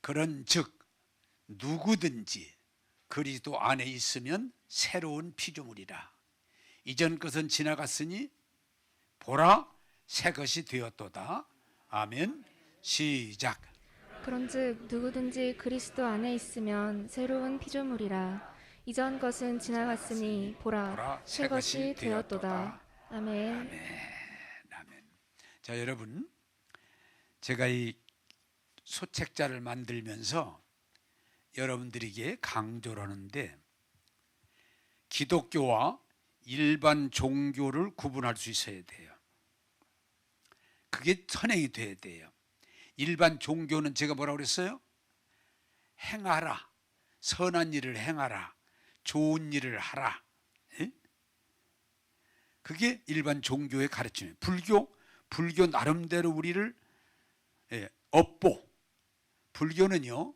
그런즉 누구든지 그리스도 안에 있으면 새로운 피조물이라. 이전 것은 지나갔으니 보라 새 것이 되었도다. 아멘. 시작. 그런즉 누구든지 그리스도 안에 있으면 새로운 피조물이라. 이전 것은 지나갔으니 보라 새 것이 되었도다. 아멘. 아멘. 자, 여러분, 제가 이 소책자를 만들면서 여러분들에게 강조를 하는데, 기독교와 일반 종교를 구분할 수 있어야 돼요. 그게 선행이 돼야 돼요. 일반 종교는 제가 뭐라고 그랬어요? 행하라, 선한 일을 행하라, 좋은 일을 하라. 예? 그게 일반 종교의 가르침이에요. 불교 나름대로 우리를 업보. 불교는요,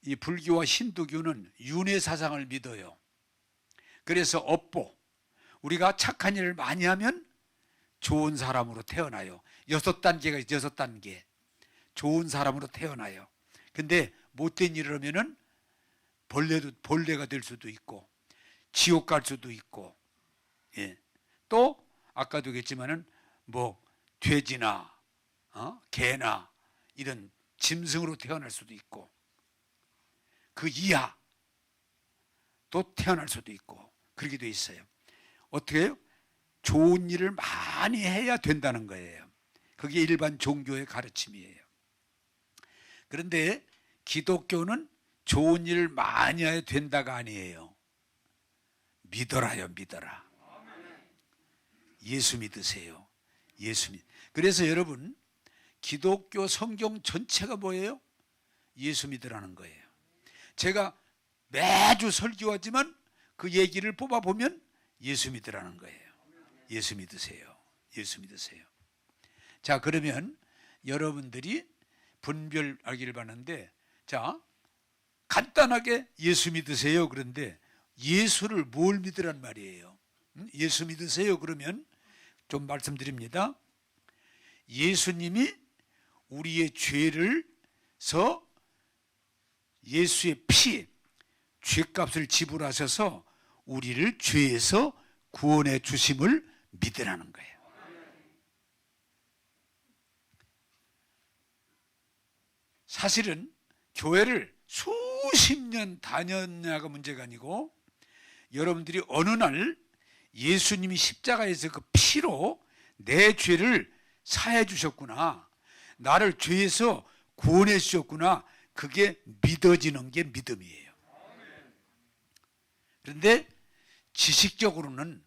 이 불교와 힌두교는 윤회 사상을 믿어요. 그래서 업보, 우리가 착한 일을 많이 하면 좋은 사람으로 태어나요. 6단계가 6단계. 좋은 사람으로 태어나요. 근데 못된 일을 하면은 벌레가 될 수도 있고 지옥 갈 수도 있고, 예. 또 아까도 얘기했지만은 뭐 돼지나 개나 이런 짐승으로 태어날 수도 있고, 그 이하 또 태어날 수도 있고 그렇게 돼 있어요. 어떻게 해요? 좋은 일을 많이 해야 된다는 거예요. 그게 일반 종교의 가르침이에요. 그런데 기독교는 좋은 일을 많이 해야 된다가 아니에요. 믿어라요, 믿어라. 예수 믿으세요. 그래서 여러분, 기독교 성경 전체가 뭐예요? 예수 믿으라는 거예요. 제가 매주 설교하지만 그 얘기를 뽑아보면 예수 믿으라는 거예요. 예수 믿으세요. 예수 믿으세요. 자, 그러면 여러분들이 분별하기를 바라는데, 자, 간단하게 예수 믿으세요. 그런데 예수를 뭘 믿으란 말이에요? 예수 믿으세요. 그러면 좀 말씀드립니다. 예수님이 우리의 죄를서 예수의 피, 죄값을 지불하셔서 우리를 죄에서 구원해 주심을 믿으라는 거예요. 사실은 교회를 수십 년 다녔냐가 문제가 아니고, 여러분들이 어느 날 예수님이 십자가에서 그 피로 내 죄를 사해 주셨구나, 나를 죄에서 구원해 주셨구나, 그게 믿어지는 게 믿음이에요. 그런데 지식적으로는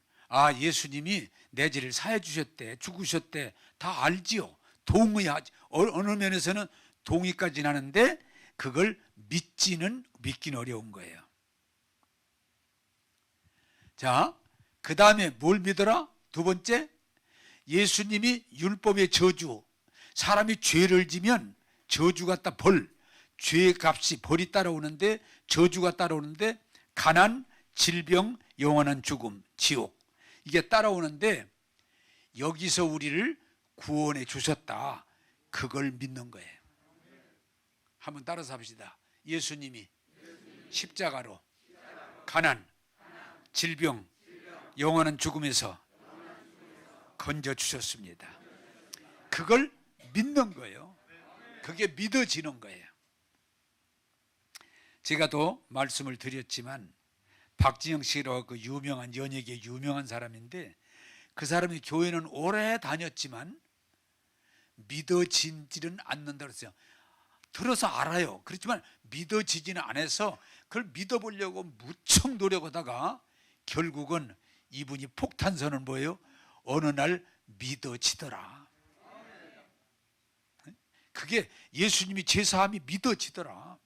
예수님이 내 죄를 사해 주셨대, 죽으셨대, 다 알지요. 동의하지. 어느 면에서는 동의까지는 하는데 그걸 믿기는 어려운 거예요. 자, 그 다음에 뭘 믿어라? 두 번째, 예수님이 율법의 저주, 사람이 죄를 지면 저주가 죄의 값이 벌이 따라오는데, 저주가 따라오는데, 가난, 질병, 영원한 죽음, 지옥, 이게 따라오는데 여기서 우리를 구원해 주셨다, 그걸 믿는 거예요. 한번 따라서 합시다. 예수님이 십자가로 가난, 질병, 영원한 죽음에서 건져 주셨습니다. 그걸 믿는 거예요. 그게 믿어지는 거예요. 제가 또 말씀을 드렸지만, 박진영 씨라고 그 유명한 연예계 유명한 사람인데, 그 사람이 교회는 오래 다녔지만 믿어지지는 않는다고 했어요. 들어서 알아요. 그렇지만 믿어지지는 않아서 그걸 믿어보려고 무척 노력하다가 결국은 이분이 폭탄선은 뭐예요? 어느 날 믿어지더라. 그게 예수님이 제사함이 믿어지더라.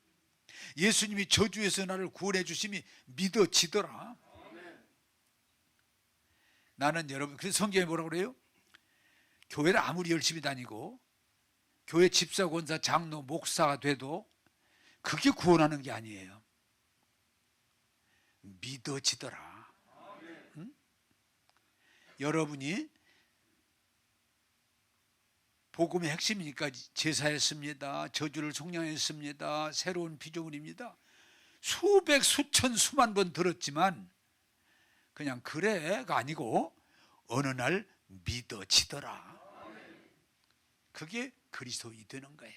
예수님이 저주에서 나를 구원해 주심이 믿어지더라. 나는 여러분, 그래서 성경에 뭐라고 그래요? 교회를 아무리 열심히 다니고 교회 집사, 권사, 장로, 목사가 돼도 그게 구원하는 게 아니에요. 믿어지더라. 응? 여러분이 복음의 핵심이니까 제사했습니다. 저주를 속량했습니다. 새로운 피조물입니다. 수백 수천 수만 번 들었지만 그냥 그래가 아니고 어느 날 믿어지더라. 그게 그리스도인이 되는 거예요.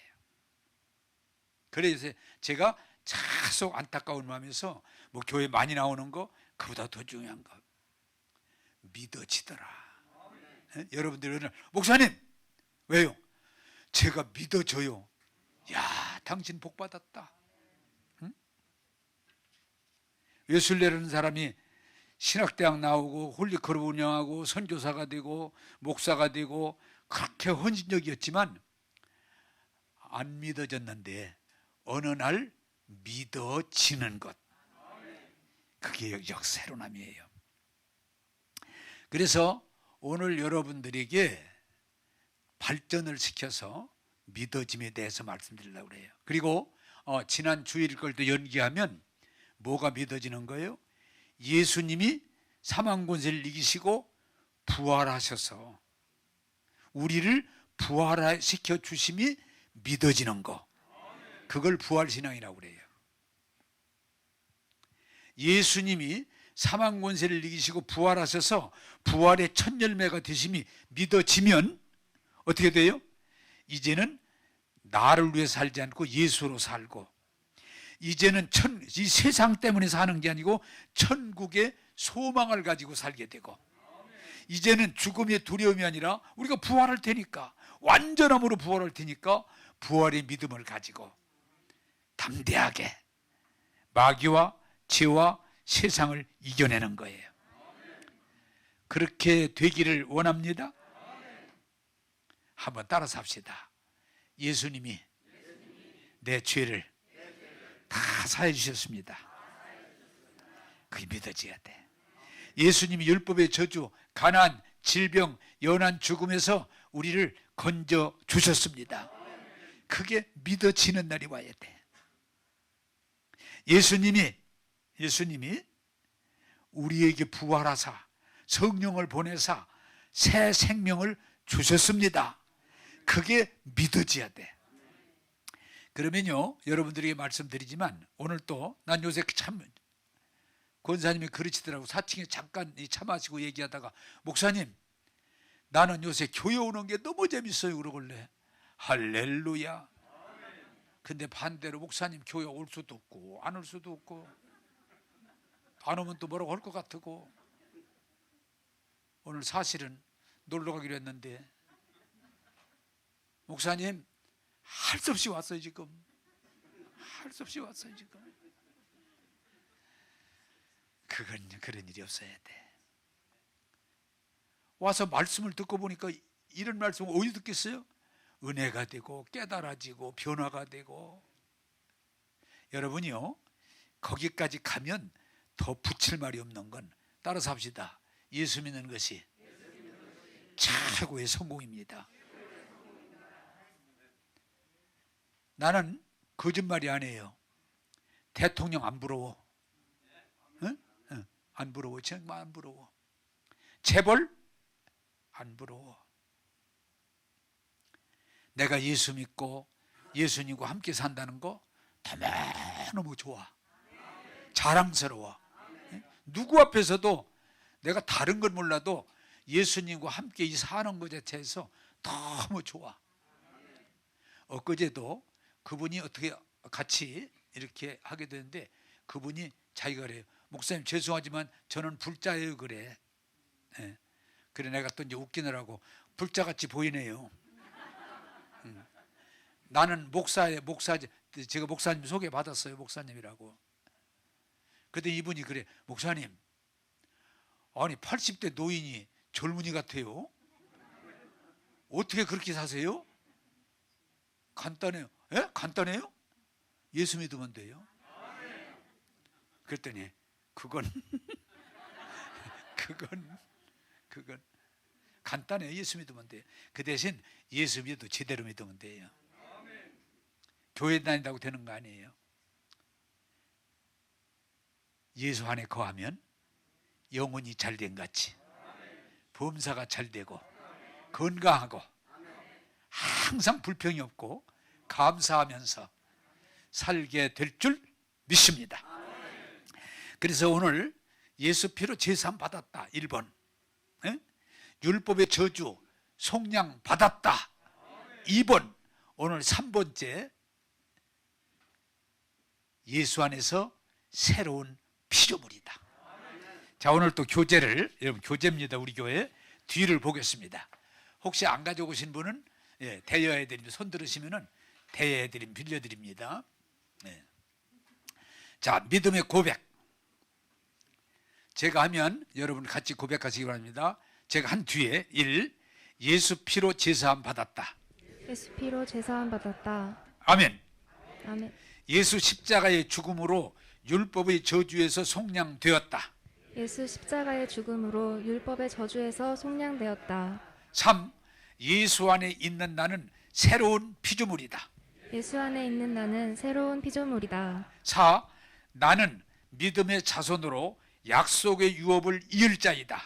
그래서 제가 계속 안타까운 마음에서 뭐 교회 많이 나오는 거 그보다 더 중요한 거 믿어지더라. 여러분들 오늘 목사님 왜요? 제가 믿어져요. 야, 당신 복 받았다. 응? 웨슬레라는 사람이 신학대학 나오고 홀리클럽 운영하고 선교사가 되고 목사가 되고 그렇게 헌신적이었지만 안 믿어졌는데 어느 날 믿어지는 것, 그게 역새로남이에요. 그래서 오늘 여러분들에게 발전을 시켜서 믿어짐에 대해서 말씀드리려고 그래요. 그리고 지난 주일 걸 또 연기하면 뭐가 믿어지는 거예요? 예수님이 사망 권세를 이기시고 부활하셔서 우리를 부활시켜 주심이 믿어지는 거, 그걸 부활신앙이라고 그래요. 예수님이 사망 권세를 이기시고 부활하셔서 부활의 첫 열매가 되심이 믿어지면 어떻게 돼요? 이제는 나를 위해 살지 않고 예수로 살고, 이제는 이 세상 때문에 사는 게 아니고 천국의 소망을 가지고 살게 되고, 이제는 죽음의 두려움이 아니라 우리가 부활할 테니까, 완전함으로 부활할 테니까 부활의 믿음을 가지고 담대하게 마귀와 죄와 세상을 이겨내는 거예요. 그렇게 되기를 원합니다. 한번 따라서 합시다. 예수님이 내 죄를 다 사해 주셨습니다. 그게 믿어져야 돼. 예수님이 율법의 저주, 가난, 질병, 연한 죽음에서 우리를 건져 주셨습니다. 그게 믿어지는 날이 와야 돼. 예수님이 우리에게 부활하사 성령을 보내사 새 생명을 주셨습니다. 그게 믿어져야 돼. 그러면요, 여러분들에게 말씀드리지만 오늘 또 난 요새 참 권사님이 그러시더라고. 4층에 잠깐 차 마시고 얘기하다가 목사님, 나는 요새 교회 오는 게 너무 재밌어요 그러길래 할렐루야. 근데 반대로 목사님 교회 올 수도 없고 안 올 수도 없고 안 오면 또 뭐라고 할 것 같고, 오늘 사실은 놀러 가기로 했는데 목사님 할 수 없이 왔어요 지금. 할 수 없이 왔어요 지금. 그런 일이 없어야 돼. 와서 말씀을 듣고 보니까 이런 말씀을 어디 듣겠어요? 은혜가 되고 깨달아지고 변화가 되고. 여러분이요, 거기까지 가면 더 붙일 말이 없는 건 따라서 합시다. 예수 믿는 것이 최고의 성공입니다. 나는 거짓말이 아니에요. 대통령 안 부러워. 응? 안 부러워. 정말 안 부러워. 재벌 안 부러워. 내가 예수 믿고 예수님과 함께 산다는 거 너무 좋아. 자랑스러워. 누구 앞에서도 내가 다른 건 몰라도 예수님과 함께 이 사는 것 자체에서 너무 좋아. 엊그제도 그분이 어떻게 같이 이렇게 하게 되는데 그분이 자기가 그래요. 목사님 죄송하지만 저는 불자예요 그래. 예. 그래 내가 또 이제 웃기느라고 불자같이 보이네요. 나는 제가 목사님 소개받았어요. 목사님이라고. 그때 이분이 그래. 목사님, 아니 80대 노인이 젊은이 같아요. 어떻게 그렇게 사세요? 간단해요. 예? 간단해요? 예수 믿으면 돼요. 그랬더니 그건 간단해요. 예수 믿으면 돼요. 그 대신 예수 믿어도 제대로 믿으면 돼요. 교회 다닌다고 되는 거 아니에요. 예수 안에 거하면 영혼이 잘된 같이 범사가 잘 되고 건강하고 항상 불평이 없고 감사하면서 살게 될 줄 믿습니다. 그래서 오늘 예수 피로 제사함 받았다 1번, 율법의 저주 속량 받았다 2번, 오늘 3번째 예수 안에서 새로운 피조물이다. 자, 오늘 또 교재를, 여러분 교재입니다. 우리 교회 뒤를 보겠습니다. 혹시 안 가져오신 분은 대여해 드리면, 손 들으시면은 대여해 드리면 빌려드립니다. 자, 믿음의 고백. 제가 하면 여러분 같이 고백하시기 바랍니다. 제가 한 뒤에 1. 예수 피로 제사함 받았다. 예수 피로 제사함 받았다. 아멘. 아멘. 예수 십자가의 죽음으로 율법의 저주에서 속량되었다. 예수 십자가의 죽음으로 율법의 저주에서 속량되었다. 3. 예수 안에 있는 나는 새로운 피조물이다. 예수 안에 있는 나는 새로운 피조물이다. 4. 나는 믿음의 자손으로 약속의 유업을 이을 자이다.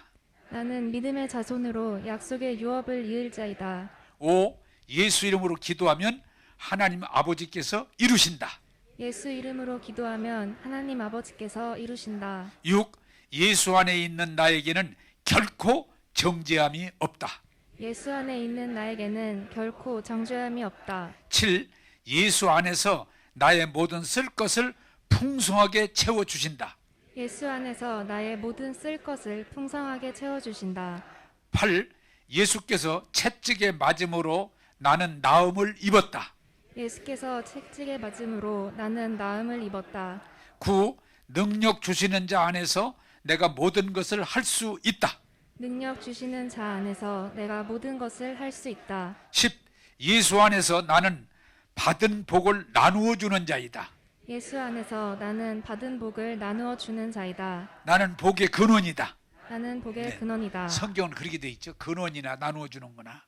나는 믿음의 자손으로 약속의 유업을 이을 자이다. 5. 예수 이름으로 기도하면 하나님 아버지께서 이루신다. 예수 이름으로 기도하면 하나님 아버지께서 이루신다. 6. 예수 안에 있는 나에게는 결코 정죄함이 없다. 예수 안에 있는 나에게는 결코 정죄함이 없다. 7. 예수 안에서 나의 모든 쓸 것을 풍성하게 채워주신다. 예수 안에서 나의 모든 쓸 것을 풍성하게 채워주신다. 8. 예수께서 채찍에 맞음으로 나는 나음을 입었다. 예수께서 채찍에 맞음으로 나는 나음을 입었다. 9. 능력 주시는 자 안에서 내가 모든 것을 할 수 있다. 능력 주시는 자 안에서 내가 모든 것을 할 수 있다. 10. 예수 안에서 나는 받은 복을 나누어 주는 자이다. 예수 안에서 나는 받은 복을 나누어 주는 자이다. 나는 복의 근원이다. 나는 복의 근원이다. 성경은 그렇게 돼 있죠. 근원이나 나누어 주는 거나.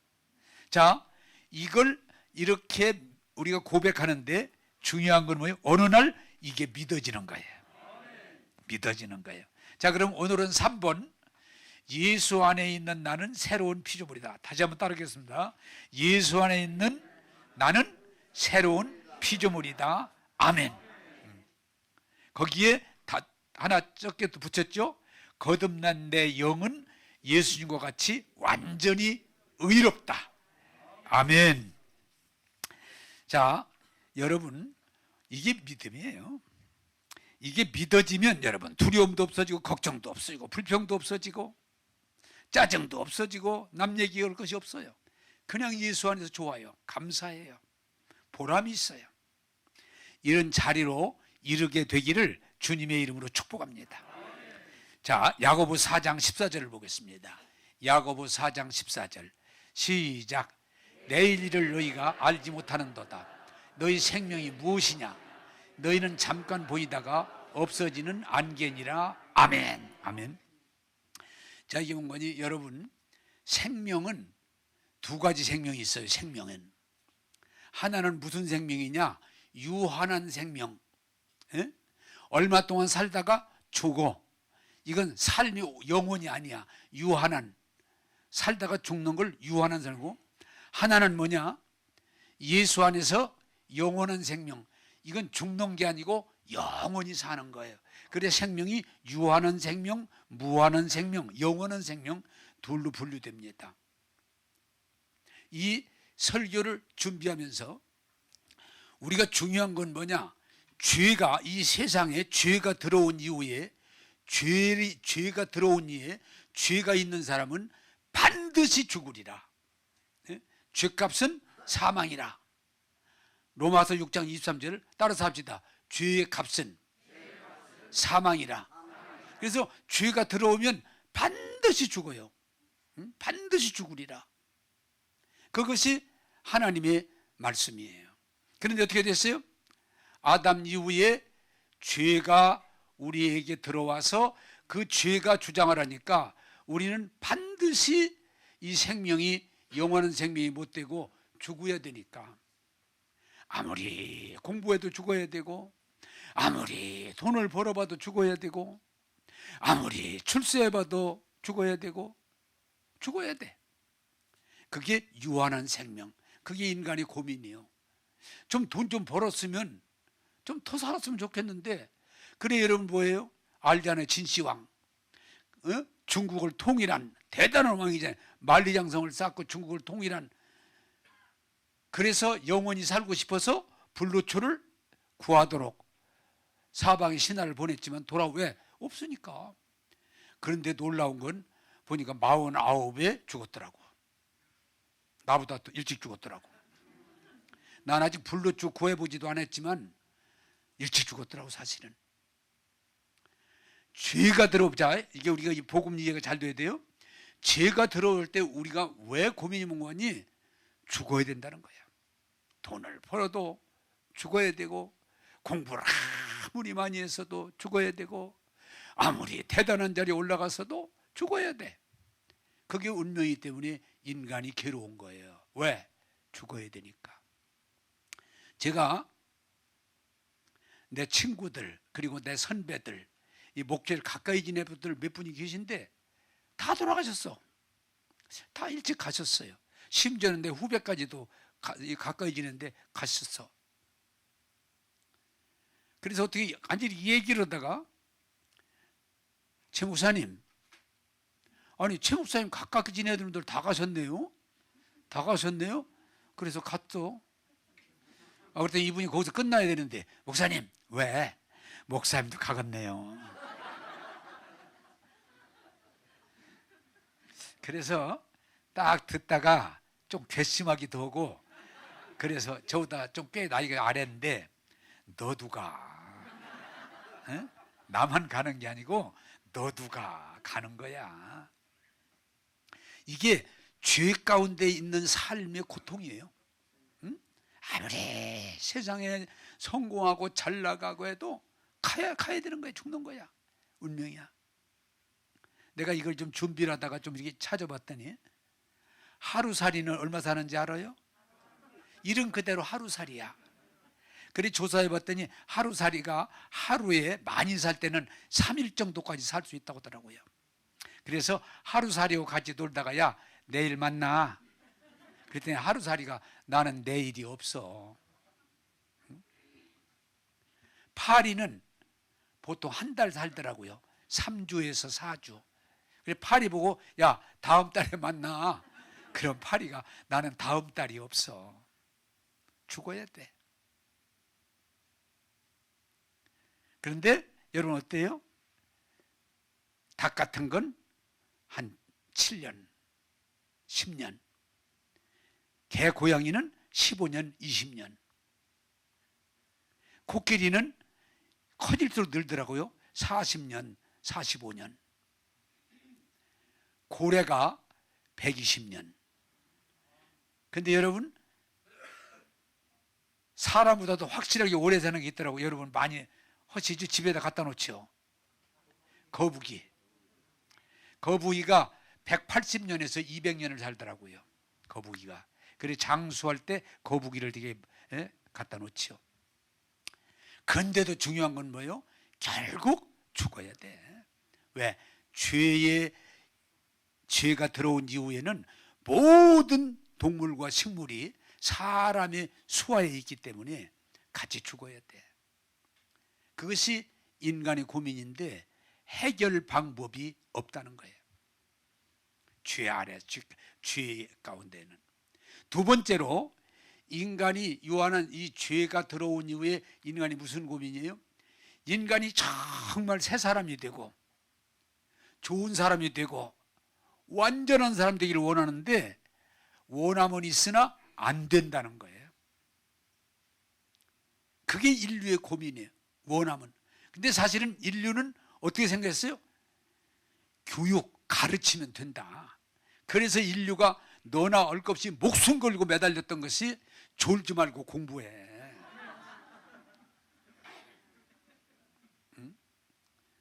자, 이걸 이렇게 우리가 고백하는데 중요한 건 뭐예요? 어느 날 이게 믿어지는 거예요. 믿어지는 거예요. 자, 그럼 오늘은 3번. 예수 안에 있는 나는 새로운 피조물이다. 다시 한번 따르겠습니다. 예수 안에 있는 나는 새로운 피조물이다. 아멘. 거기에 하나 적게 또 붙였죠. 거듭난 내 영은 예수님과 같이 완전히 의롭다. 아멘. 자, 여러분, 이게 믿음이에요. 이게 믿어지면 여러분 두려움도 없어지고 걱정도 없어지고 불평도 없어지고 짜증도 없어지고 남 얘기할 것이 없어요. 그냥 예수 안에서 좋아요. 감사해요. 보람이 있어요. 이런 자리로 이르게 되기를 주님의 이름으로 축복합니다. 자, 야고보 4장 14절을 보겠습니다. 야고보 4장 14절 시작. 내일 일을 너희가 알지 못하는도다. 너희 생명이 무엇이냐? 너희는 잠깐 보이다가 없어지는 안개니라. 아멘. 아멘. 자, 이게 뭔가니? 여러분, 생명은 두 가지 생명이 있어요. 생명은 하나는 무슨 생명이냐? 유한한 생명. 에? 얼마 동안 살다가 죽어. 이건 삶이 영원이 아니야. 유한한, 살다가 죽는 걸 유한한 살고. 하나는 뭐냐? 예수 안에서 영원한 생명. 이건 죽는 게 아니고 영원히 사는 거예요. 그래서 생명이 유한한 생명, 무한한 생명, 영원한 생명 둘로 분류됩니다. 이 설교를 준비하면서 우리가 중요한 건 뭐냐? 죄가, 이 세상에 죄가 들어온 이후에 죄가 들어온 이후에 죄가 있는 사람은 반드시 죽으리라. 죄값은 사망이라. 로마서 6장 23절을 따라서 합시다. 죄의 값은 사망이라. 그래서 죄가 들어오면 반드시 죽어요. 반드시 죽으리라. 그것이 하나님의 말씀이에요. 그런데 어떻게 됐어요? 아담 이후에 죄가 우리에게 들어와서 그 죄가 주장을 하니까 우리는 반드시 이 생명이 영원한 생명이 못 되고 죽어야 되니까 아무리 공부해도 죽어야 되고 아무리 돈을 벌어봐도 죽어야 되고 아무리 출세해봐도 죽어야 되고 죽어야 돼. 그게 유한한 생명. 그게 인간의 고민이에요. 좀 돈 좀 벌었으면 좀 더 살았으면 좋겠는데, 그래 여러분 뭐예요? 알잖아요. 진시황. 중국을 통일한 대단한 왕이잖아요. 만리장성을 쌓고 중국을 통일한. 그래서 영원히 살고 싶어서 불로초를 구하도록 사방에 신하를 보냈지만 왜? 없으니까. 그런데 놀라운 건 보니까 49에 죽었더라고. 나보다 또 일찍 죽었더라고. 난 아직 불로초 구해보지도 않았지만 일찍 죽었더라고. 사실은 죄가 들어오자, 이게 우리가 이 복음 이해가 잘 돼야 돼요. 죄가 들어올 때 우리가 왜 고민이 뭔가니? 죽어야 된다는 거야. 돈을 벌어도 죽어야 되고, 공부를 아무리 많이 했어도 죽어야 되고, 아무리 대단한 자리에 올라가서도 죽어야 돼. 그게 운명이기 때문에 인간이 괴로운 거예요. 왜? 죽어야 되니까. 제가 내 친구들 그리고 내 선배들, 이 목회를 가까이 지낸 분들 몇 분이 계신데 다 돌아가셨어. 다 일찍 가셨어요. 심지어는 내 후배까지도 가까이 지냈는데 가셨어. 그래서 어떻게 완전히 이 얘기를 하다가 최 목사님, 아니 최 목사님 가깝게 지내던 분들 다 가셨네요. 다 가셨네요. 그래서 갔어. 그랬더니 이분이 거기서 끝나야 되는데, 목사님 왜? 목사님도 가겠네요. 그래서 딱 듣다가 좀 괘씸하기도 하고, 그래서 저보다 좀 꽤 나이가 아래인데 너도 가. 에? 나만 가는 게 아니고 너도 가는 거야. 이게 죄 가운데 있는 삶의 고통이에요. 응? 아무리 세상에 성공하고 잘 나가고 해도 가야 되는 거야. 죽는 거야. 운명이야. 내가 이걸 좀 준비를 하다가 좀 이렇게 찾아봤더니, 하루살이는 얼마 사는지 알아요? 이름 그대로 하루살이야. 그래 조사해 봤더니 하루살이가 하루에 많이 살 때는 3일 정도까지 살 수 있다고 하더라고요. 그래서 하루살이하고 같이 놀다가 야 내일 만나. 그랬더니 하루살이가 나는 내일이 없어. 파리는 보통 한 달 살더라고요. 3주에서 4주. 그래 파리 보고 야 다음 달에 만나. 그럼 파리가 나는 다음 달이 없어. 죽어야 돼. 그런데 여러분 어때요? 닭 같은 건 한 7년, 10년. 개 고양이는 15년, 20년. 코끼리는 커질수록 늘더라고요. 40년, 45년. 고래가 120년. 근데 여러분, 사람보다도 확실하게 오래 사는 게 있더라고요. 여러분 많이 허시죠? 집에다 갖다 놓죠. 거북이. 거북이가 180년에서 200년을 살더라고요. 거북이가. 그래 장수할 때 거북이를 되게 갖다 놓죠. 근데도 중요한 건 뭐예요? 결국 죽어야 돼. 왜? 죄가 들어온 이후에는 모든 동물과 식물이 사람의 수하에 있기 때문에 같이 죽어야 돼. 그것이 인간의 고민인데 해결 방법이 없다는 거예요. 죄 아래, 죄 가운데는. 두 번째로 인간이 요한은 이 죄가 들어온 이후에 인간이 무슨 고민이에요? 인간이 정말 새 사람이 되고 좋은 사람이 되고 완전한 사람 되기를 원하는데 원함은 있으나 안 된다는 거예요. 그게 인류의 고민이에요. 원함은. 근데 사실은 인류는 어떻게 생각했어요? 교육, 가르치면 된다. 그래서 인류가 너나 얼것없이 목숨 걸고 매달렸던 것이 졸지 말고 공부해. 응?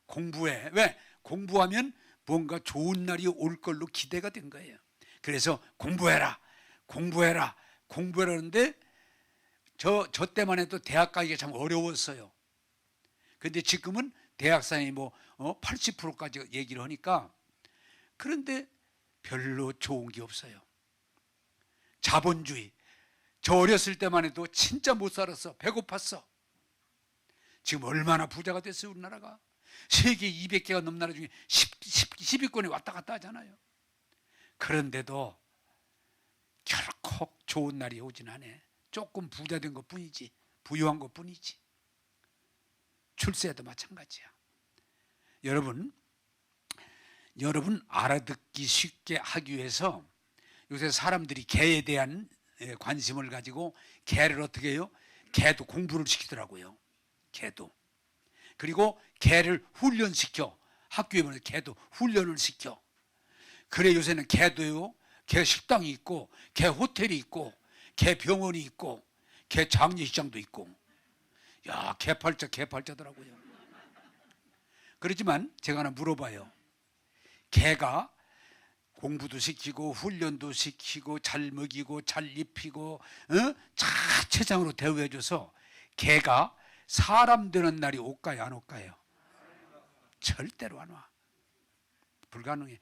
공부해. 왜? 공부하면 뭔가 좋은 날이 올 걸로 기대가 된 거예요. 그래서 공부해라. 공부해라. 공부하는데 저 때만 해도 대학 가기가 참 어려웠어요. 근데 지금은 대학생이 80%까지 얘기를 하니까, 그런데 별로 좋은 게 없어요. 자본주의. 저 어렸을 때만 해도 진짜 못 살았어. 배고팠어. 지금 얼마나 부자가 됐어요, 우리나라가. 세계 200개가 넘는 나라 중에 10위권에 왔다 갔다 하잖아요. 그런데도 결코 좋은 날이 오진 않아. 조금 부자 된 것 뿐이지, 부유한 것 뿐이지. 출세도 마찬가지야. 여러분 알아듣기 쉽게 하기 위해서 요새 사람들이 개에 대한 관심을 가지고 개를 어떻게 해요? 개도 공부를 시키더라고요. 개도. 그리고 개를 훈련시켜. 학교에 보면 개도 훈련을 시켜. 그래 요새는 개도요, 개 식당이 있고, 개 호텔이 있고, 개 병원이 있고, 개 장례식장도 있고. 야, 개팔자더라고요. 그렇지만 제가 하나 물어봐요. 개가 공부도 시키고 훈련도 시키고 잘 먹이고 잘 입히고 자체장으로 대우해줘서 개가 사람 되는 날이 올까요, 안 올까요? 절대로 안 와. 불가능해.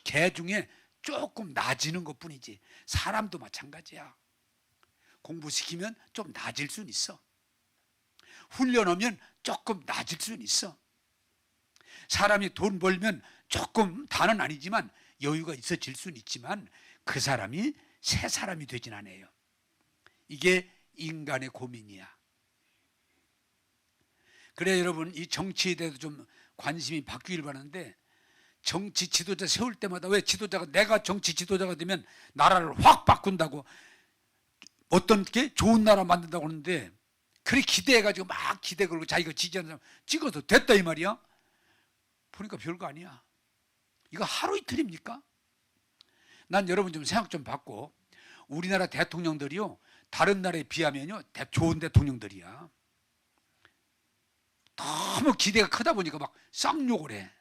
개 중에 조금 나아지는 것 뿐이지. 사람도 마찬가지야. 공부시키면 좀 나아질 수는 있어. 훈련하면 조금 나아질 수는 있어. 사람이 돈 벌면 조금, 다는 아니지만 여유가 있어질 수는 있지만 그 사람이 새 사람이 되진 않아요. 이게 인간의 고민이야. 그래 여러분, 이 정치에 대해서 좀 관심이 바뀌길 바라는데, 정치 지도자 세울 때마다 왜 지도자가, 내가 정치 지도자가 되면 나라를 확 바꾼다고, 어떤 게 좋은 나라 만든다고 하는데, 그래 기대해가지고 막 기대 걸고 자기가 지지하는 사람 찍어서 됐다 이 말이야. 보니까 별거 아니야. 이거 하루 이틀입니까? 난 여러분 좀 생각 좀 받고, 우리나라 대통령들이요, 다른 나라에 비하면요 좋은 대통령들이야. 너무 기대가 크다 보니까 막 쌍욕을 해.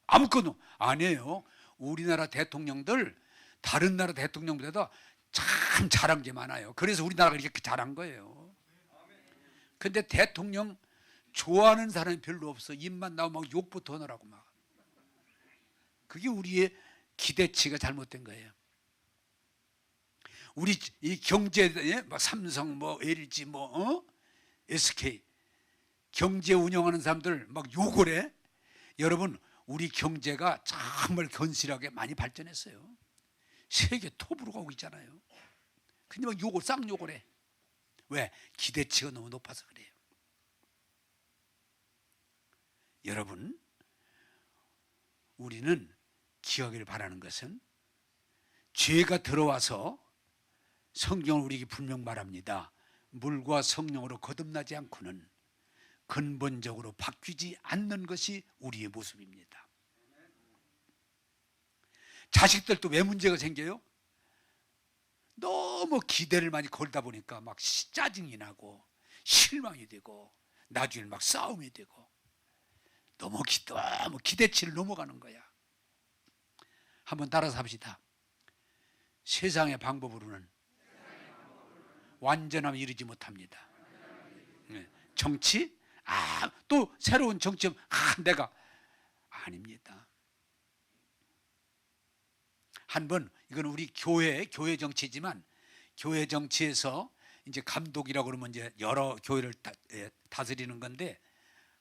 아무것도 아니에요. 우리나라 대통령들 다른 나라 대통령보다 참 잘한 게 많아요. 그래서 우리나라가 이렇게 잘한 거예요. 근데 대통령 좋아하는 사람이 별로 없어. 입만 나오면 막 욕부터 하느라고 막. 그게 우리의 기대치가 잘못된 거예요. 우리 이 경제에 막 삼성, 뭐 LG, SK 경제 운영하는 사람들 막 욕을 해. 여러분, 우리 경제가 정말 건실하게 많이 발전했어요. 세계 톱으로 가고 있잖아요. 근데 막 쌍욕을 해. 왜? 기대치가 너무 높아서 그래요. 여러분, 우리는 기억을 바라는 것은, 죄가 들어와서 성경을 우리에게 분명 말합니다. 물과 성령으로 거듭나지 않고는 근본적으로 바뀌지 않는 것이 우리의 모습입니다. 자식들도 왜 문제가 생겨요? 너무 기대를 많이 걸다 보니까 막 짜증이 나고 실망이 되고 나중에 막 싸움이 되고 너무 기대치를 넘어가는 거야. 한번 따라서 합시다. 세상의 방법으로는 완전함에 이르지 못합니다. 정치? 또 새로운 정치, 내가 아닙니다. 한번, 이건 우리 교회 정치지만, 교회 정치에서 이제 감독이라고 그러면 이제 여러 교회를 다스리는 건데,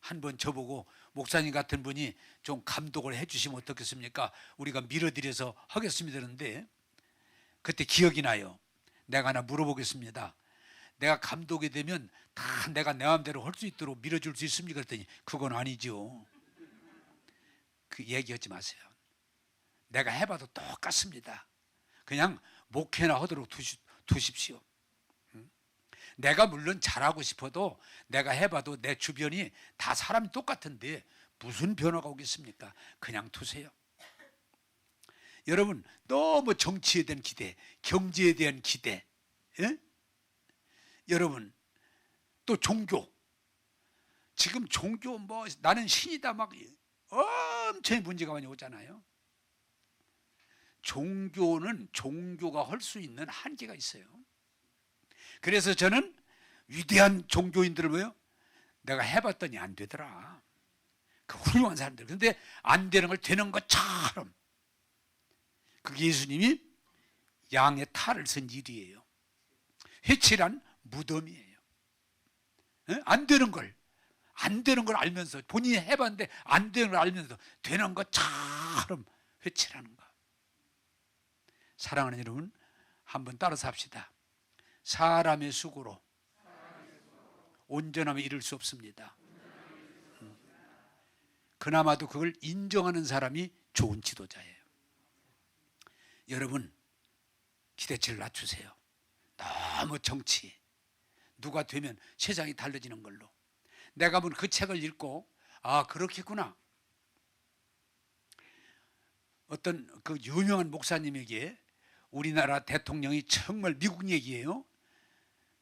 한번 저보고 목사님 같은 분이 좀 감독을 해주시면 어떻겠습니까? 우리가 밀어드려서 하겠습니다. 그런데 그때 기억이 나요. 내가 하나 물어보겠습니다. 내가 감독이 되면 다 내가 내 마음대로 할 수 있도록 밀어줄 수 있습니까? 그랬더니 그건 아니죠. 그 얘기하지 마세요. 내가 해봐도 똑같습니다. 그냥 목회나 하도록 두십시오. 내가 물론 잘하고 싶어도 내가 해봐도 내 주변이 다 사람이 똑같은데 무슨 변화가 오겠습니까? 그냥 두세요. 여러분, 너무 정치에 대한 기대, 경제에 대한 기대, 여러분, 또 종교. 지금 종교 나는 신이다 막 엄청 문제가 많이 오잖아요. 종교가 할 수 있는 한계가 있어요. 그래서 저는 위대한 종교인들을 내가 해봤더니 안 되더라. 그 훌륭한 사람들. 그런데 안 되는 걸 되는 것처럼. 그 예수님이 양의 탈을 쓴 일이에요. 회칠한 무덤이에요. 안 되는 걸 알면서, 본인이 해봤는데 안 되는 걸 알면서 되는 것처럼 회칠하는 거. 사랑하는 여러분, 한번 따라서 합시다. 사람의 수고로 온전함에 이를 수 없습니다. 그나마도 그걸 인정하는 사람이 좋은 지도자예요. 여러분, 기대치를 낮추세요. 너무 정치, 누가 되면 세상이 달라지는 걸로. 내가 본 그 책을 읽고 아, 그렇겠구나. 어떤 그 유명한 목사님에게 우리나라 대통령이 정말 미국 얘기예요.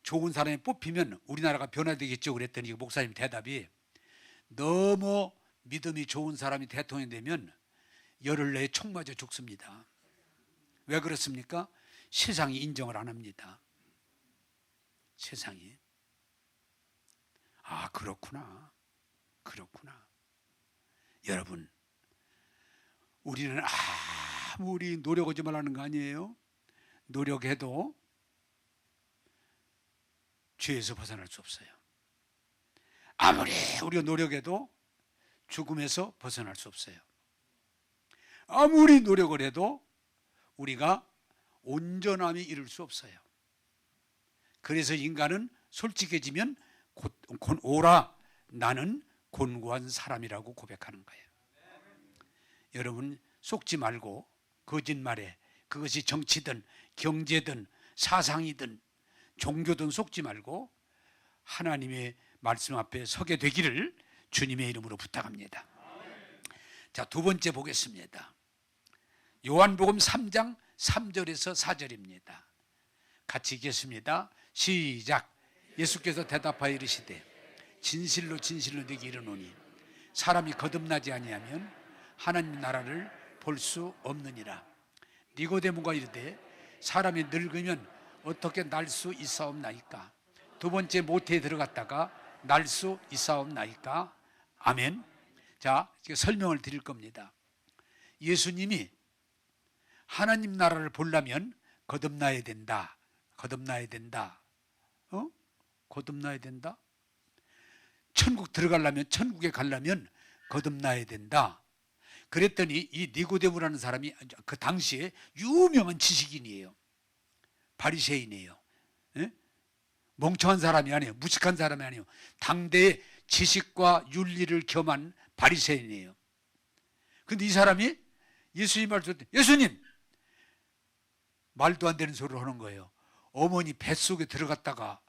좋은 사람이 뽑히면 우리나라가 변화되겠죠. 그랬더니 목사님 대답이, 너무 믿음이 좋은 사람이 대통령이 되면 열흘 내에 총 맞아 죽습니다. 왜 그렇습니까? 세상이 인정을 안 합니다. 세상이. 아, 그렇구나. 여러분, 우리는 아무리 노력하지 말라는 거 아니에요? 노력해도 죄에서 벗어날 수 없어요. 아무리 우리가 노력해도 죽음에서 벗어날 수 없어요. 아무리 노력을 해도 우리가 온전함이 이룰 수 없어요. 그래서 인간은 솔직해지면 오라, 나는 곤고한 사람이라고 고백하는 거예요. 여러분, 속지 말고 거짓말에, 그것이 정치든 경제든 사상이든 종교든 속지 말고 하나님의 말씀 앞에 서게 되기를 주님의 이름으로 부탁합니다. 자, 두 번째 보겠습니다. 요한복음 3장 3절에서 4절입니다. 같이 읽겠습니다. 시작. 예수께서 대답하여 이르시되 진실로 진실로 네게 이르노니 사람이 거듭나지 아니하면 하나님 나라를 볼 수 없느니라. 니고데모가 이르되 사람이 늙으면 어떻게 날 수 있사옵나이까? 두 번째 모태에 들어갔다가 날 수 있사옵나이까? 아멘. 자, 설명을 드릴 겁니다. 예수님이 하나님 나라를 보려면 거듭나야 된다. 거듭나야 된다. 천국 들어가려면, 천국에 가려면 거듭나야 된다. 그랬더니 이 니고데모라는 사람이 그 당시에 유명한 지식인이에요. 바리새인이에요. 멍청한 사람이 아니에요. 무식한 사람이 아니에요. 당대의 지식과 윤리를 겸한 바리새인이에요. 근데 이 사람이 예수님 말씀 때, 예수님! 말도 안 되는 소리를 하는 거예요. 어머니 뱃속에 들어갔다가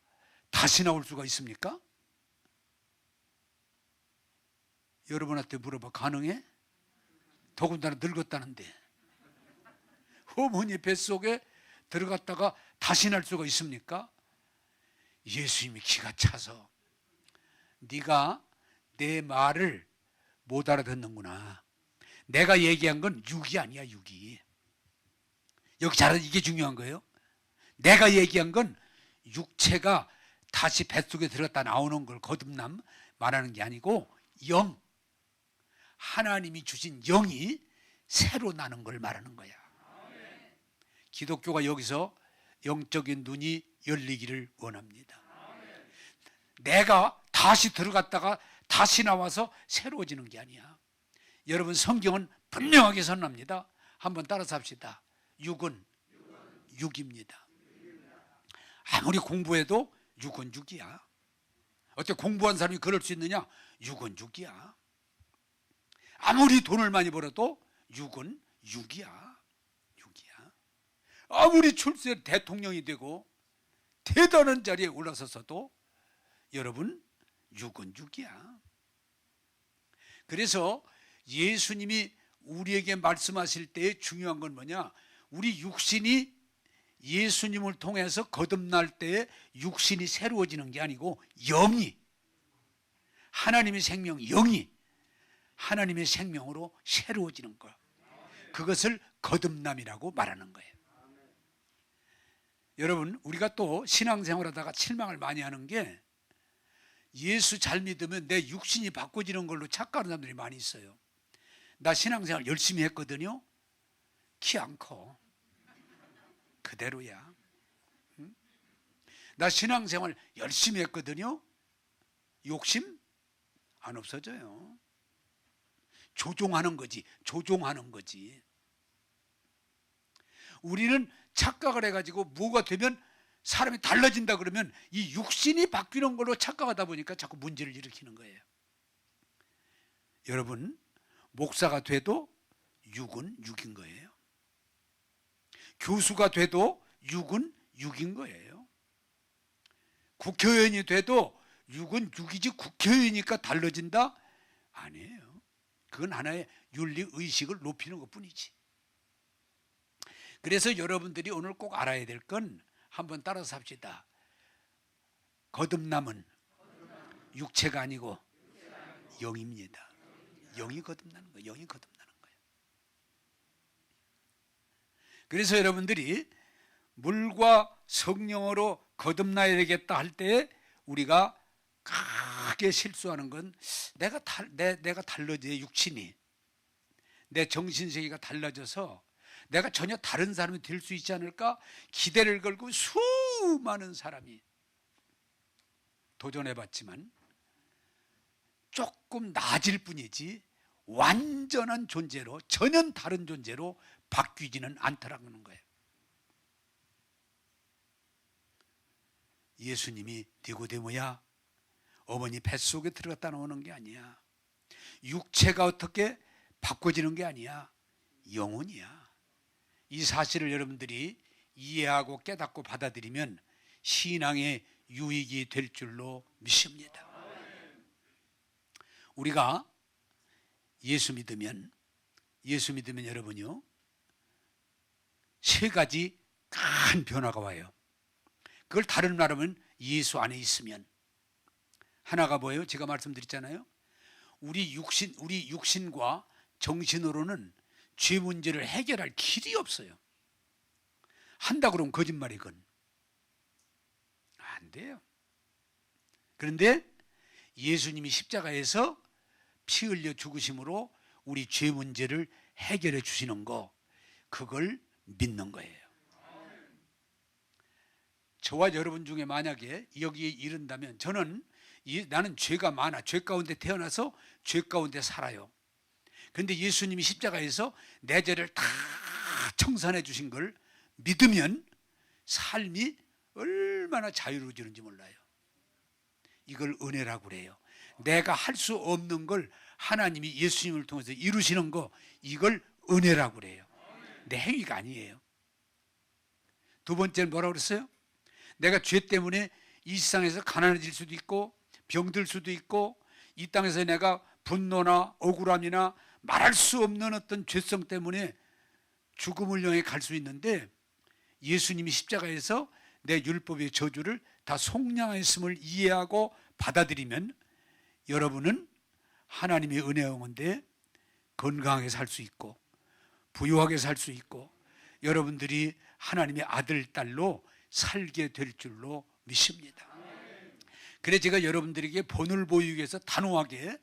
다시 나올 수가 있습니까? 여러분한테 물어봐, 가능해? 더군다나 늙었다는데. 어머니 뱃속에 들어갔다가 다시 날 수가 있습니까? 예수님이 기가 차서, 네가 내 말을 못 알아듣는구나. 내가 얘기한 건 육이 아니야, 육이. 여기 잘, 이게 중요한 거예요. 내가 얘기한 건 육체가 다시 뱃속에 들어갔다 나오는 걸 거듭남 말하는 게 아니고 영, 하나님이 주신 영이 새로 나는 걸 말하는 거야. 기독교가 여기서 영적인 눈이 열리기를 원합니다. 내가 다시 들어갔다가 다시 나와서 새로워지는 게 아니야. 여러분, 성경은 분명하게 선언합니다. 한번 따라서 합시다. 육은 육입니다. 아무리 공부해도 육은 육이야. 어떻게 공부한 사람이 그럴 수 있느냐? 육은 육이야. 아무리 돈을 많이 벌어도 육은 육이야. 아무리 출세 대통령이 되고 대단한 자리에 올라서서도 여러분, 육은 육이야. 그래서 예수님이 우리에게 말씀하실 때 중요한 건 뭐냐? 우리 육신이 예수님을 통해서 거듭날 때 육신이 새로워지는 게 아니고 영이, 하나님의 생명, 영이 하나님의 생명으로 새로워지는 거, 그것을 거듭남이라고 말하는 거예요. 여러분, 우리가 또 신앙생활하다가 실망을 많이 하는 게, 예수 잘 믿으면 내 육신이 바꿔지는 걸로 착각하는 사람들이 많이 있어요. 나 신앙생활 열심히 했거든요. 키 안 커. 그대로야. 나 신앙생활 열심히 했거든요. 욕심 안 없어져요. 조종하는 거지. 조종하는 거지. 우리는 착각을 해가지고 뭐가 되면 사람이 달라진다 그러면 이 육신이 바뀌는 걸로 착각하다 보니까 자꾸 문제를 일으키는 거예요. 여러분, 목사가 돼도 육은 육인 거예요. 교수가 돼도 육은 육인 거예요. 국회의원이 돼도 육은 육이지 국회의원이니까 달라진다? 아니에요. 그건 하나의 윤리의식을 높이는 것뿐이지. 그래서 여러분들이 오늘 꼭 알아야 될 건 한번 따라서 합시다. 거듭남은 육체가 아니고 영입니다. 영이 거듭나는 거예요. 영이 거듭나는 거예요. 그래서 여러분들이 물과 성령으로 거듭나야 되겠다 할 때 우리가 크게 실수하는 건 내가 달라져, 육신이 내 정신세계가 달라져서 내가 전혀 다른 사람이 될 수 있지 않을까 기대를 걸고 수많은 사람이 도전해봤지만 조금 나아질 뿐이지 완전한 존재로, 전혀 다른 존재로 바뀌지는 않더라는 거예요. 예수님이 니고데모야, 어머니 뱃속에 들어갔다 나오는 게 아니야. 육체가 어떻게 바꿔지는 게 아니야. 영혼이야. 이 사실을 여러분들이 이해하고 깨닫고 받아들이면 신앙의 유익이 될 줄로 믿습니다. 우리가 예수 믿으면 여러분요, 세 가지 큰 변화가 와요. 그걸 다른 말하면 예수 안에 있으면. 하나가 뭐예요? 제가 말씀드렸잖아요. 우리 육신과 정신으로는 죄 문제를 해결할 길이 없어요. 한다 그러면 거짓말이건. 안 돼요. 그런데 예수님이 십자가에서 피 흘려 죽으심으로 우리 죄 문제를 해결해 주시는 거, 그걸 믿는 거예요. 저와 여러분 중에 만약에 여기에 이른다면 나는 죄가 많아. 죄 가운데 태어나서 죄 가운데 살아요. 그런데 예수님이 십자가에서 내 죄를 다 청산해 주신 걸 믿으면 삶이 얼마나 자유로워지는지 몰라요. 이걸 은혜라고 그래요. 내가 할 수 없는 걸 하나님이 예수님을 통해서 이루시는 거, 이걸 은혜라고 그래요. 내 행위가 아니에요. 두 번째는 뭐라고 그랬어요? 내가 죄 때문에 이 세상에서 가난해질 수도 있고 병들 수도 있고 이 땅에서 내가 분노나 억울함이나 말할 수 없는 어떤 죄성 때문에 죽음을 향해 갈 수 있는데 예수님이 십자가에서 내 율법의 저주를 다 속량했음을 이해하고 받아들이면 여러분은 하나님의 은혜 가운데 건강하게 살 수 있고 부유하게 살 수 있고 여러분들이 하나님의 아들, 딸로 살게 될 줄로 믿습니다. 그래 제가 여러분들에게 본을 보이기 위해서 단호하게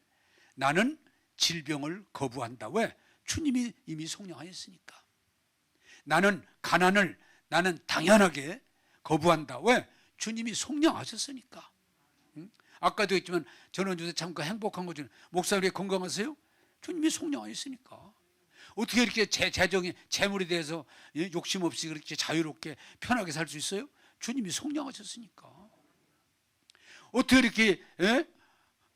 나는 질병을 거부한다. 왜? 주님이 이미 속량하였으니까. 나는 가난을 나는 당연하게 거부한다. 왜? 주님이 속량하셨으니까. 아까도 했지만 저는 요새 참 행복한 거죠. 목사님 건강하세요? 주님이 속량하였으니까. 어떻게 이렇게 재정이 재물에 대해서 욕심 없이 그렇게 자유롭게 편하게 살 수 있어요? 주님이 속량하셨으니까. 어떻게 이렇게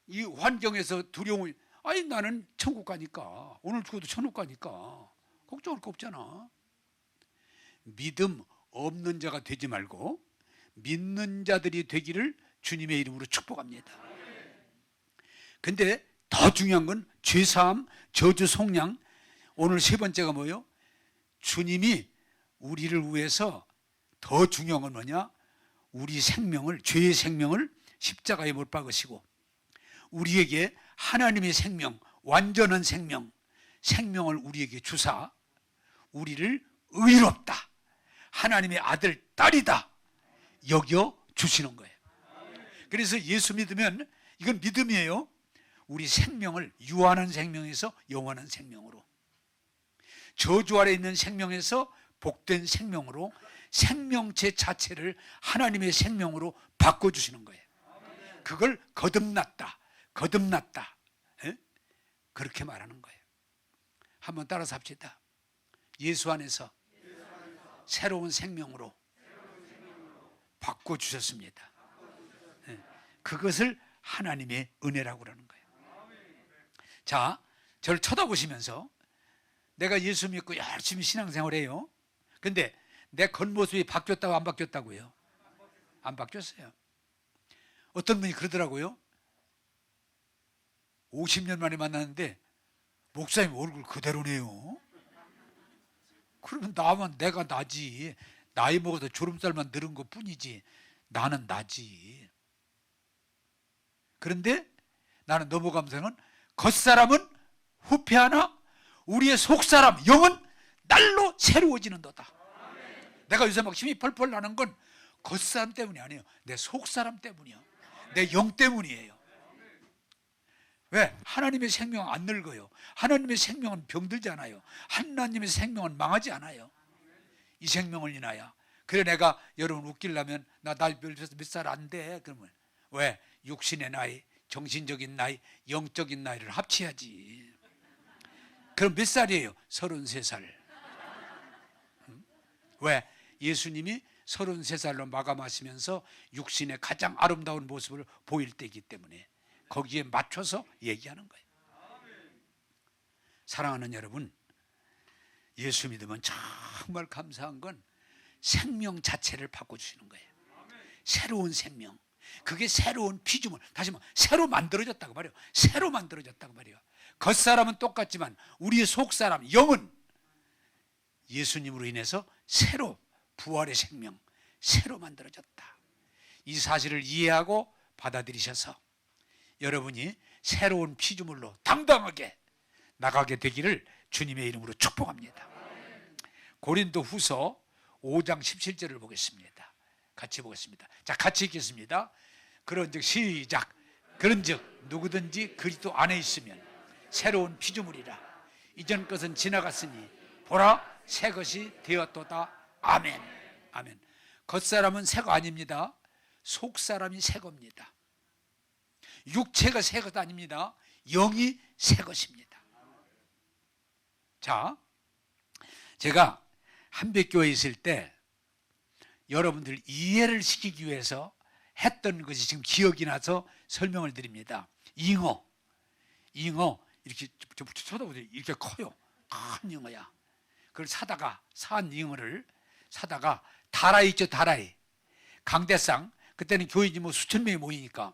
이 환경에서 두려움을, 아니 나는 천국 가니까, 오늘 죽어도 천국 가니까 걱정할 거 없잖아. 믿음 없는 자가 되지 말고 믿는 자들이 되기를 주님의 이름으로 축복합니다. 근데 더 중요한 건 죄사함, 저주 속량. 오늘 세 번째가 뭐예요? 주님이 우리를 위해서 더 중요한 건 뭐냐? 우리 생명을, 죄의 생명을 십자가에 못 박으시고 우리에게 하나님의 생명, 완전한 생명을 우리에게 주사 우리를 의롭다, 하나님의 아들, 딸이다 여겨 주시는 거예요. 그래서 예수 믿으면 이건 믿음이에요. 우리 생명을 유한한 생명에서 영원한 생명으로, 저주 아래 있는 생명에서 복된 생명으로 생명체 자체를 하나님의 생명으로 바꿔주시는 거예요. 그걸 거듭났다. 예? 그렇게 말하는 거예요. 한번 따라서 합시다. 예수 안에서 새로운 생명으로 바꿔주셨습니다. 예. 그것을 하나님의 은혜라고 그러는 거예요. 자, 저를 쳐다보시면서 내가 예수 믿고 열심히 신앙생활해요. 근데 내 겉모습이 바뀌었다고 안 바뀌었다고요? 안 바뀌었어요. 어떤 분이 그러더라고요. 50년 만에 만났는데 목사님 얼굴 그대로네요. 그러면 내가 나지. 나이 먹어도 주름살만 늘은 것 뿐이지 나는 나지. 그런데 나는 넘어가면서는 겉사람은 후패하나 우리의 속사람 영은 날로 새로워지는도다. 내가 요새 막 힘이 펄펄 나는 건 겉사람 때문이 아니에요. 내 속사람 때문이야. 내 영 때문이에요. 왜? 하나님의 생명은 안 늙어요. 하나님의 생명은 병들지 않아요. 하나님의 생명은 망하지 않아요. 이 생명을 인하여. 그래 내가 여러분 웃기려면 나 몇 살 안 돼. 그러면 왜? 육신의 나이, 정신적인 나이, 영적인 나이를 합쳐야지. 그럼 몇 살이에요? 33살. 왜? 예수님이 33살로 마감하시면서 육신의 가장 아름다운 모습을 보일 때이기 때문에 거기에 맞춰서 얘기하는 거예요. 사랑하는 여러분, 예수 믿으면 정말 감사한 건 생명 자체를 바꿔주시는 거예요. 새로운 생명. 그게 새로운 피조물. 다시 말해 새로 만들어졌다고 말이에요. 새로 만들어졌다고 말이에요. 겉사람은 똑같지만 우리의 속사람, 영은 예수님으로 인해서 새로 부활의 생명, 새로 만들어졌다. 이 사실을 이해하고 받아들이셔서 여러분이 새로운 피조물로 당당하게 나가게 되기를 주님의 이름으로 축복합니다. 고린도 후서 5장 17절을 보겠습니다. 같이 보겠습니다. 자, 같이 읽겠습니다. 그런즉 시작. 그런즉 누구든지 그리스도 안에 있으면 새로운 피조물이라. 이전 것은 지나갔으니 보라 새 것이 되었도다. 아멘. 아멘. 겉사람은 새가 아닙니다. 속사람이 새 겁니다. 육체가 새 것 아닙니다. 영이 새 것입니다. 자, 제가 한백교회에 있을 때 여러분들 이해를 시키기 위해서 했던 것이 지금 기억이 나서 설명을 드립니다. 잉어 이렇게 쳐다보세요. 이렇게 커요. 큰 잉어야. 그걸 산 잉어를 사다가 다라이 있죠. 다라이. 강대상, 그때는 교인이 뭐 수천 명이 모이니까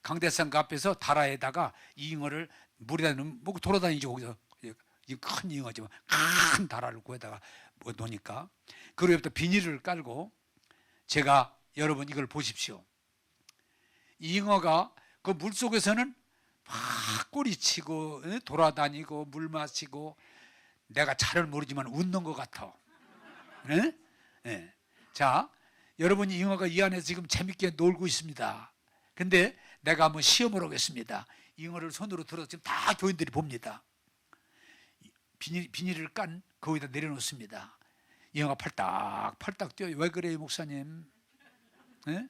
강대상 그 앞에서 다라에다가 이 잉어를 물에다 넣고 돌아다니죠. 거기서 이 큰 잉어지만 큰 다라를 구해다가 놓으니까 그 위에부터 비닐을 깔고 제가 여러분 이걸 보십시오. 이 잉어가 그 물속에서는 막 꼬리치고 돌아다니고 물 마시고 내가 잘은 모르지만 웃는 것 같아. 네? 네. 자, 여러분이 잉어가 이 안에서 지금 재밌게 놀고 있습니다. 근데 내가 한번 시험을 하겠습니다. 잉어를 손으로 들어서 지금 다 교인들이 봅니다. 비닐을 깐 거기다 내려놓습니다. 잉어가 팔딱팔딱 뛰어요. 왜 그래요, 목사님? 네?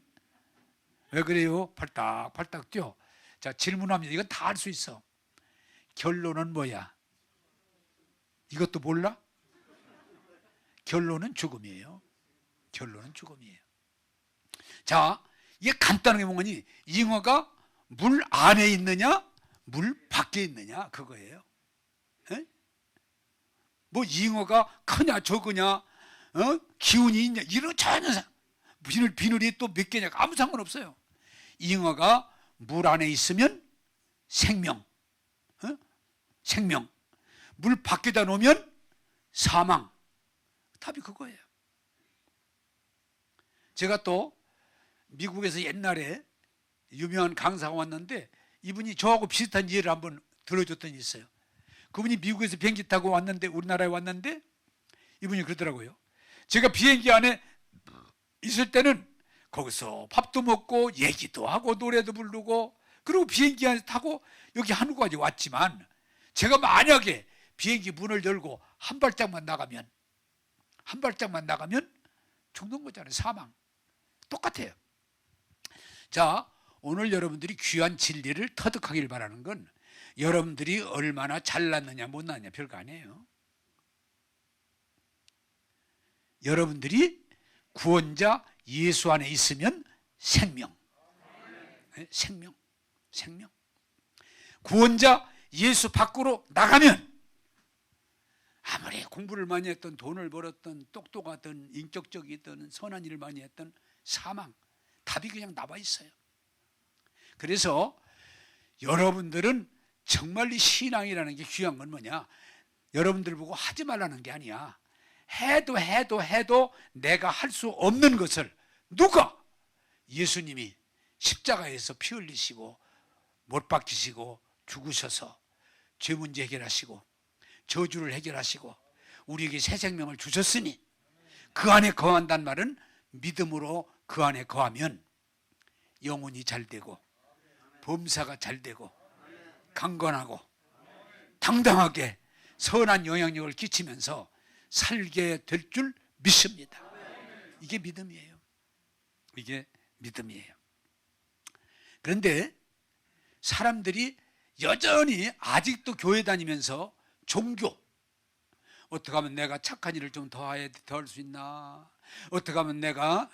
왜 그래요? 팔딱팔딱 뛰어. 자, 질문합니다. 이건 다 알 수 있어. 결론은 뭐야? 이것도 몰라? 결론은 죽음이에요. 결론은 죽음이에요. 자, 이게 간단하게 보니 잉어가 물 안에 있느냐 물 밖에 있느냐 그거예요. 에? 뭐 잉어가 크냐 적으냐 기운이 있냐 이런 전혀 비늘이 또 몇 개냐 아무 상관없어요. 잉어가 물 안에 있으면 생명, 생명. 물 밖에다 놓으면 사망. 답이 그거예요. 제가 또 미국에서 옛날에 유명한 강사가 왔는데 이분이 저하고 비슷한 예를 한번 들어줬던 일이 있어요. 그분이 미국에서 비행기 타고 왔는데 우리나라에 왔는데 이분이 그러더라고요. 제가 비행기 안에 있을 때는 거기서 밥도 먹고 얘기도 하고 노래도 부르고 그리고 비행기 안에 타고 여기 한국까지 왔지만 제가 만약에 비행기 문을 열고 한 발짝만 나가면 죽는 거잖아요. 사망. 똑같아요. 자, 오늘 여러분들이 귀한 진리를 터득하길 바라는 건 여러분들이 얼마나 잘났느냐 못났느냐 별거 아니에요. 여러분들이 구원자 예수 안에 있으면 생명. 생명. 생명. 구원자 예수 밖으로 나가면 아무리 공부를 많이 했던, 돈을 벌었던, 똑똑하던, 인격적이던, 선한 일을 많이 했던 사망, 답이 그냥 나와 있어요. 그래서 여러분들은 정말 이 신앙이라는 게 귀한 건 뭐냐? 여러분들 보고 하지 말라는 게 아니야. 해도 내가 할 수 없는 것을 누가? 예수님이 십자가에서 피 흘리시고 못 박히시고 죽으셔서 죄 문제 해결하시고 저주를 해결하시고 우리에게 새 생명을 주셨으니 그 안에 거한다는 말은 믿음으로 그 안에 거하면 영혼이 잘 되고 범사가 잘 되고 강건하고 당당하게 선한 영향력을 끼치면서 살게 될 줄 믿습니다. 이게 믿음이에요. 이게 믿음이에요. 그런데 사람들이 여전히 아직도 교회 다니면서 종교, 어떻게 하면 내가 착한 일을 좀 더 할 수 있나, 어떻게 하면 내가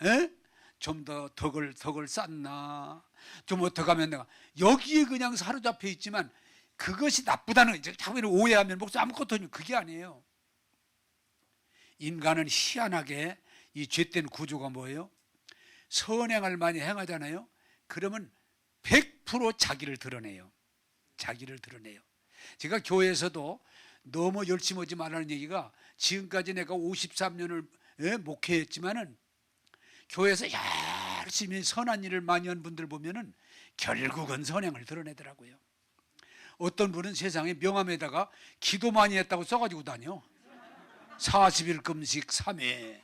좀 더 덕을 쌓나, 좀 어떻게 하면 내가, 여기에 그냥 사로잡혀 있지만 그것이 나쁘다는, 이제 자꾸 오해하면 목사 아무것도 아니에요. 그게 아니에요. 인간은 희한하게 이 죄된 구조가 뭐예요? 선행을 많이 행하잖아요. 그러면 100% 자기를 드러내요. 자기를 드러내요. 제가 교회에서도 너무 열심히 하지 말라는 얘기가, 지금까지 내가 53년을 목회했지만은 교회에서 열심히 선한 일을 많이 한 분들 보면은 결국은 선행을 드러내더라고요. 어떤 분은 세상에 명함에다가 기도 많이 했다고 써가지고 다녀. 40일 금식 3회,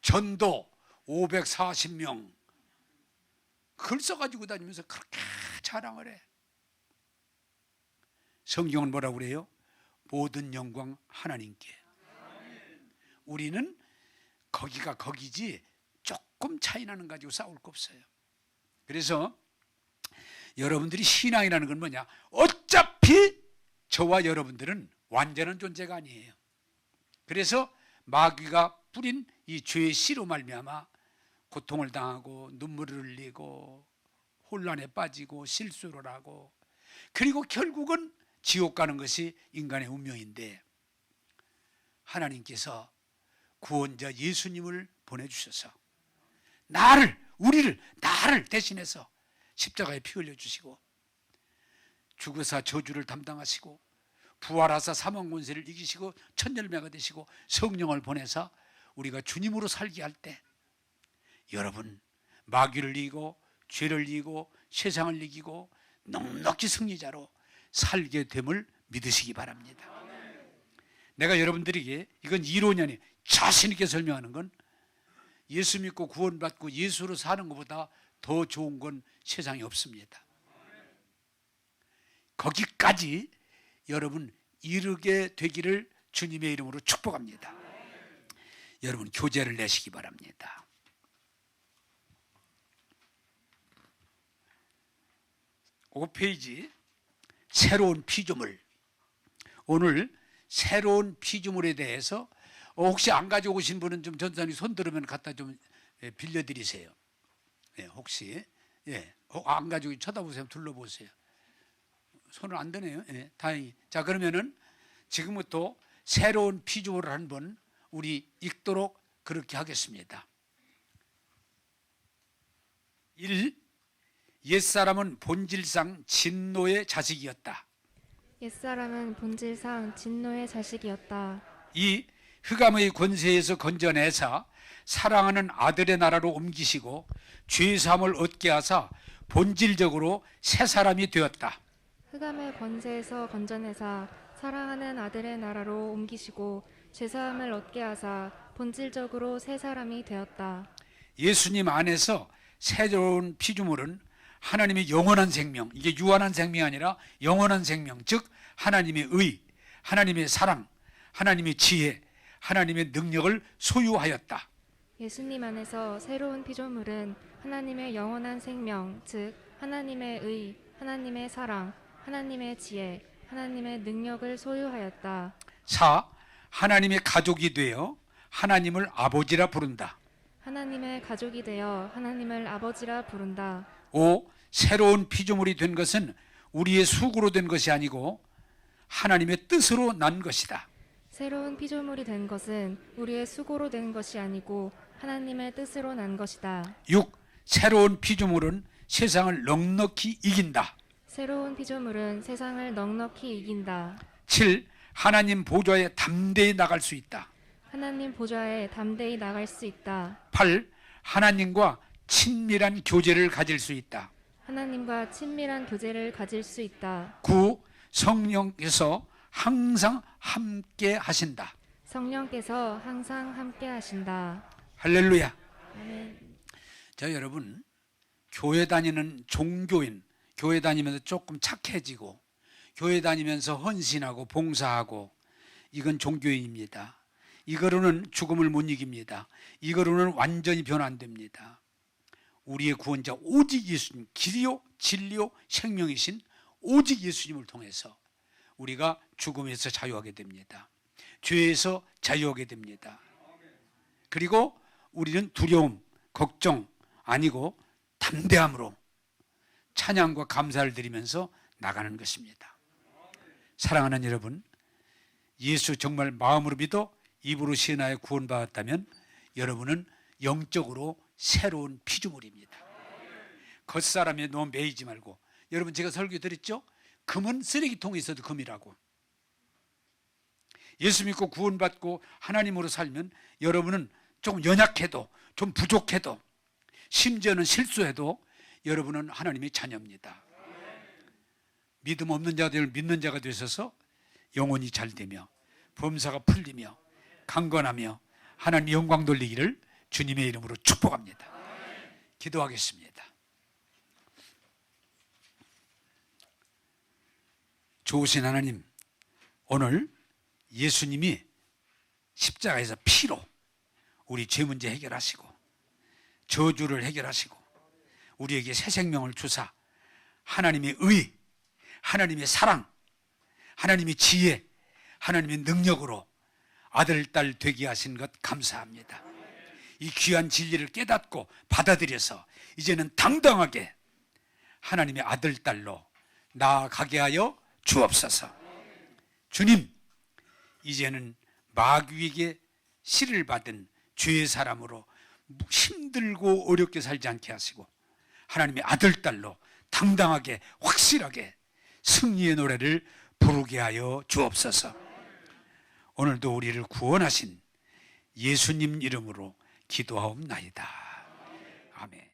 전도 540명, 그걸 써가지고 다니면서 그렇게 자랑을 해. 성경은 뭐라고 그래요? 모든 영광 하나님께. 우리는 거기가 거기지 조금 차이 나는 가지고 싸울 거 없어요. 그래서 여러분들이 신앙이라는 건 뭐냐? 어차피 저와 여러분들은 완전한 존재가 아니에요. 그래서 마귀가 뿌린 이 죄의 씨로 말미암아 고통을 당하고 눈물을 흘리고 혼란에 빠지고 실수를 하고, 그리고 결국은 지옥 가는 것이 인간의 운명인데, 하나님께서 구원자 예수님을 보내주셔서 나를 대신해서 십자가에 피 흘려주시고 죽으사 저주를 담당하시고 부활하사 사망 권세를 이기시고 첫 열매가 되시고 성령을 보내서 우리가 주님으로 살게 할 때, 여러분 마귀를 이기고 죄를 이기고 세상을 이기고 넉넉히 승리자로 살게 됨을 믿으시기 바랍니다. 내가 여러분들에게, 이건 이론이 아니에요, 자신 있게 설명하는 건, 예수 믿고 구원받고 예수로 사는 것보다 더 좋은 건 세상에 없습니다. 거기까지 여러분 이르게 되기를 주님의 이름으로 축복합니다. 여러분 교제를 내시기 바랍니다. 오 페이지, 새로운 피조물. 오늘 새로운 피조물에 대해서 혹시 안 가져오신 분은 좀 전사님 손 들으면 갖다 좀 빌려드리세요. 혹시 안 가지고 쳐다보세요. 둘러보세요. 손을 안 드네요. 다행히. 자, 그러면은 지금부터 새로운 피조물을 한번 우리 읽도록 그렇게 하겠습니다. 1. 옛사람은 본질상 진노의 자식이었다. 옛사람은 본질상 진노의 자식이었다. 2. 흑암의 권세에서 건져내사 사랑하는 아들의 나라로 옮기시고 죄사함을 얻게 하사 본질적으로 새 사람이 되었다. 흑암의 권세에서 건져내사 사랑하는 아들의 나라로 옮기시고 죄사함을 얻게 하사 본질적으로 새 사람이 되었다. 예수님 안에서 새로운 피조물은 하나님의 영원한 생명, 이게 유한한 생명이 아니라 영원한 생명, 즉 하나님의 의, 하나님의 사랑, 하나님의 지혜, 하나님의 능력을 소유하였다. 예수님 안에서 새로운 피조물은 하나님의 영원한 생명, 즉 하나님의 의, 하나님의 사랑, 하나님의 지혜, 하나님의 능력을 소유하였다. 4. 하나님의 가족이 되어 하나님을 아버지라 부른다. 하나님의 가족이 되어 하나님을 아버지라 부른다. 5. 새로운 피조물이 된 것은 우리의 수고로 된 것이 아니고 하나님의 뜻으로 난 것이다. 새로운 피조물이 된 것은 우리의 수고로 된 것이 아니고 하나님의 뜻으로 난 것이다. 6. 새로운 피조물은 세상을 넉넉히 이긴다. 새로운 피조물은 세상을 넉넉히 이긴다. 7. 하나님 보좌에 담대히 나갈 수 있다. 하나님 보좌에 담대히 나갈 수 있다. 8. 하나님과 친밀한 교제를 가질 수 있다. 하나님과 친밀한 교제를 가질 수 있다. 9. 성령께서 항상 함께 하신다. 성령께서 항상 함께 하신다. 할렐루야. 아멘. 자, 여러분, 교회 다니는 종교인, 교회 다니면서 조금 착해지고 교회 다니면서 헌신하고 봉사하고, 이건 종교인입니다. 이거로는 죽음을 못 이깁니다. 이거로는 완전히 변화 안 됩니다. 우리의 구원자 오직 예수님, 길이요 진리요 생명이신 오직 예수님을 통해서 우리가 죽음에서 자유하게 됩니다. 죄에서 자유하게 됩니다. 그리고 우리는 두려움, 걱정 아니고 담대함으로 찬양과 감사를 드리면서 나가는 것입니다. 사랑하는 여러분, 예수 정말 마음으로 믿어 입으로 시인하여 구원받았다면 여러분은 영적으로 새로운 피조물입니다. 겉사람에 너무 매이지 말고, 여러분 제가 설교 드렸죠? 금은 쓰레기통에 있어도 금이라고. 예수 믿고 구원받고 하나님으로 살면 여러분은 조금 연약해도 좀 부족해도 심지어는 실수해도 여러분은 하나님의 자녀입니다. 믿음 없는 자들 믿는 자가 되셔서 영혼이 잘되며 범사가 풀리며 강건하며 하나님 영광 돌리기를 주님의 이름으로 축복합니다. 기도하겠습니다. 좋으신 하나님, 오늘 예수님이 십자가에서 피로 우리 죄 문제 해결하시고 저주를 해결하시고 우리에게 새 생명을 주사 하나님의 의, 하나님의 사랑, 하나님의 지혜, 하나님의 능력으로 아들, 딸 되게 하신 것 감사합니다. 이 귀한 진리를 깨닫고 받아들여서 이제는 당당하게 하나님의 아들, 딸로 나아가게 하여 주옵소서. 주님, 이제는 마귀에게 시를 받은 죄의 사람으로 힘들고 어렵게 살지 않게 하시고 하나님의 아들, 딸로 당당하게 확실하게 승리의 노래를 부르게 하여 주옵소서. 오늘도 우리를 구원하신 예수님 이름으로 기도하옵나이다. 아멘.